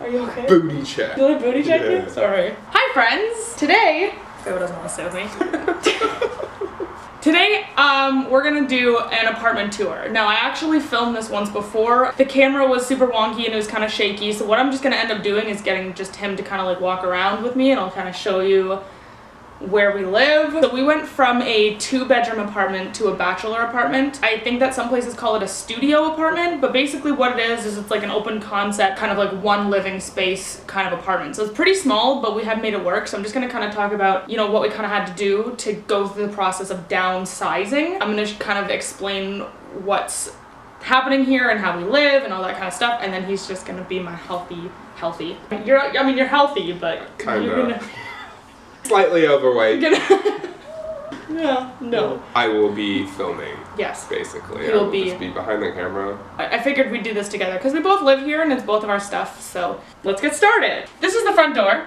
Are you okay? Booty check. Did I booty check you? Yeah. Sorry. Hi friends! Today, Fabo doesn't want to stay with me. Today, we're gonna do an apartment tour. Now, I actually filmed this once before. The camera was super wonky and it was kind of shaky, so what I'm just gonna end up doing is getting just him to kind of like walk around with me and I'll kind of show you where we live. So we went from a 2-bedroom apartment to a bachelor apartment. I think that some places call it a studio apartment, but basically what it is it's like an open concept, kind of like one living space kind of apartment. So it's pretty small, but we have made it work. So I'm just gonna kind of talk about, you know, what we kind of had to do to go through the process of downsizing. I'm gonna kind of explain what's happening here and how we live and all that kind of stuff, and then he's just gonna be my healthy. You're healthy, but Kinda. you're gonna Slightly overweight. Yeah, no. I will be filming. Yes. Basically. You'll I will be. just be behind the camera. I figured we'd do this together because we both live here and it's both of our stuff, so let's get started. This is the front door.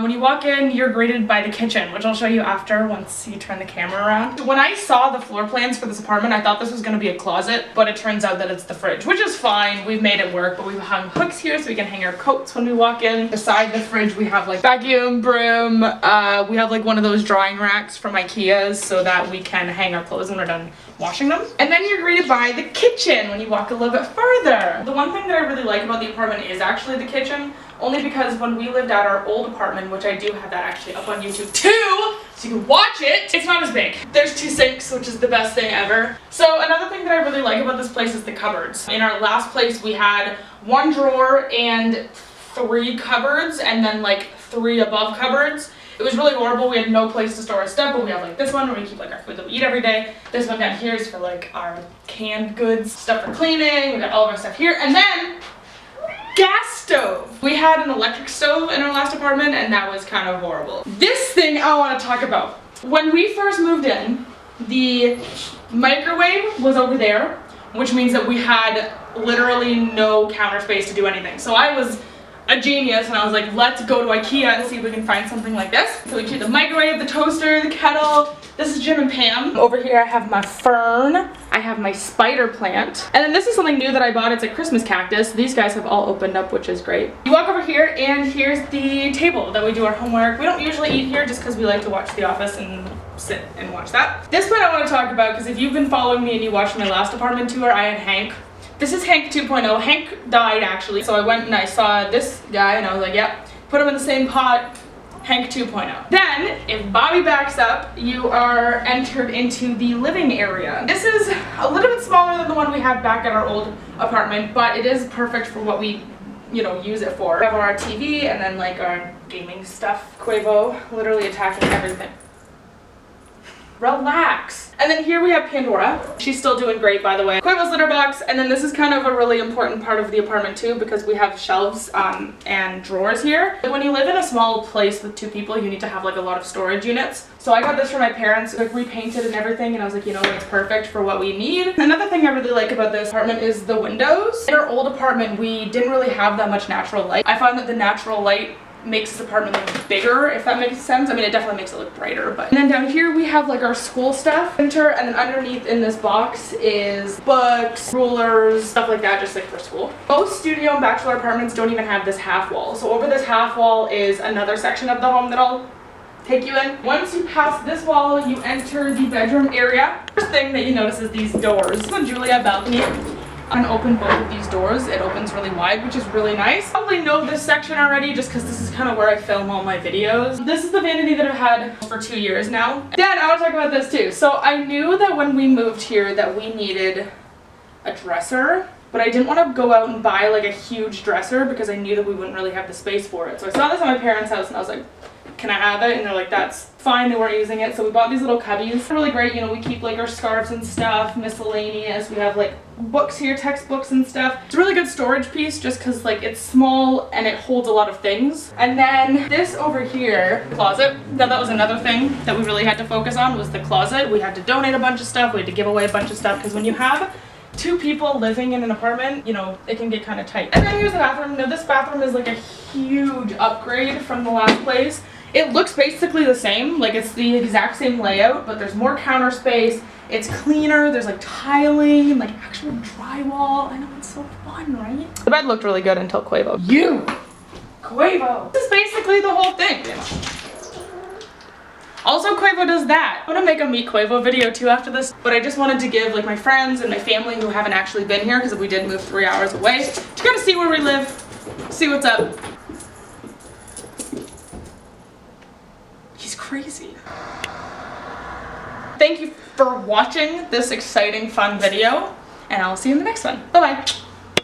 When you walk in, you're greeted by the kitchen, which I'll show you after once you turn the camera around. When I saw the floor plans for this apartment, I thought this was gonna be a closet, but it turns out that it's the fridge, which is fine. We've made it work, but we've hung hooks here so we can hang our coats when we walk in. Beside the fridge, we have like vacuum, broom. We have like one of those drying racks from IKEA's so that we can hang our clothes when we're done washing them. And then you're greeted by the kitchen when you walk a little bit further. The one thing that I really like about the apartment is actually the kitchen. Only because when we lived at our old apartment, which I do have that actually up on YouTube too, so you can watch it, it's not as big. There's 2 sinks, which is the best thing ever. So another thing that I really like about this place is the cupboards. In our last place, we had 1 drawer and 3 cupboards, and then like 3 above cupboards. It was really horrible. We had no place to store our stuff, but we have like this one where we keep like our food that we eat every day. This one down here is for like our canned goods, stuff for cleaning. We got all of our stuff here, and then gas stove. We had an electric stove in our last apartment and that was kind of horrible. This thing I want to talk about. When we first moved in, the microwave was over there, which means that we had literally no counter space to do anything. So I was a genius and I was like, let's go to IKEA and see if we can find something like this. So we keep the microwave, the toaster, the kettle. This is Jim and Pam. Over here I have my fern. I have my spider plant. And then this is something new that I bought. It's a Christmas cactus. These guys have all opened up, which is great. You walk over here and here's the table that we do our homework. We don't usually eat here just because we like to watch The Office and sit and watch that. This one I want to talk about because if you've been following me and you watched my last apartment tour, I had Hank. This is Hank 2.0. Hank died actually. So I went and I saw this guy and I was like, yep, put him in the same pot. Hank 2.0. Then, if Bobby backs up, you are entered into the living area. This is a little bit smaller than the one we had back at our old apartment, but it is perfect for what we, you know, use it for. We have our TV and then like our gaming stuff. Quavo literally attacking everything. Relax. And then here we have Pandora. She's still doing great, by the way. Quavo's litter box, and then this is kind of a really important part of the apartment too because we have shelves and drawers here. When you live in a small place with 2 people, you need to have like a lot of storage units. So I got this for my parents, like repainted and everything, and I was like, you know what, it's perfect for what we need. Another thing I really like about this apartment is the windows. In our old apartment, we didn't really have that much natural light. I find that the natural light makes this apartment look bigger, if that makes sense. I mean, it definitely makes it look brighter, but. And then down here we have like our school stuff, printer, and then underneath in this box is books, rulers, stuff like that, just like for school. Most studio and bachelor apartments don't even have this half wall. So over this half wall is another section of the home that I'll take you in. Once you pass this wall, you enter the bedroom area. First thing that you notice is these doors. This is a Julia balcony. I can open both of these doors. It opens really wide, which is really nice. Probably know this section already just because this is kind of where I film all my videos. This is the vanity that I've had for 2 years now. Dad, I want to talk about this too. So I knew that when we moved here that we needed a dresser, but I didn't want to go out and buy like a huge dresser because I knew that we wouldn't really have the space for it. So I saw this at my parents' house and I was like, can I have it? And they're like, that's fine. They weren't using it. So we bought these little cubbies. They're really great. You know, we keep like our scarves and stuff, miscellaneous. We have like books here, textbooks and stuff. It's a really good storage piece just because like it's small and it holds a lot of things. And then this over here, closet. Now that was another thing that we really had to focus on was the closet. We had to donate a bunch of stuff. We had to give away a bunch of stuff because when you have 2 people living in an apartment, you know, it can get kind of tight. And then here's the bathroom. Now this bathroom is like a huge upgrade from the last place. It looks basically the same, like it's the exact same layout, but there's more counter space, it's cleaner, there's like tiling and like actual drywall. I know, it's so fun, right? The bed looked really good until Quavo. You Quavo. This is basically the whole thing. Also, Quavo does that. I'm gonna make a Meet Quavo video too after this, but I just wanted to give like my friends and my family who haven't actually been here, because we did move 3 hours away, to kind of see where we live, see what's up. He's crazy. Thank you for watching this exciting, fun video, and I'll see you in the next one. Bye-bye.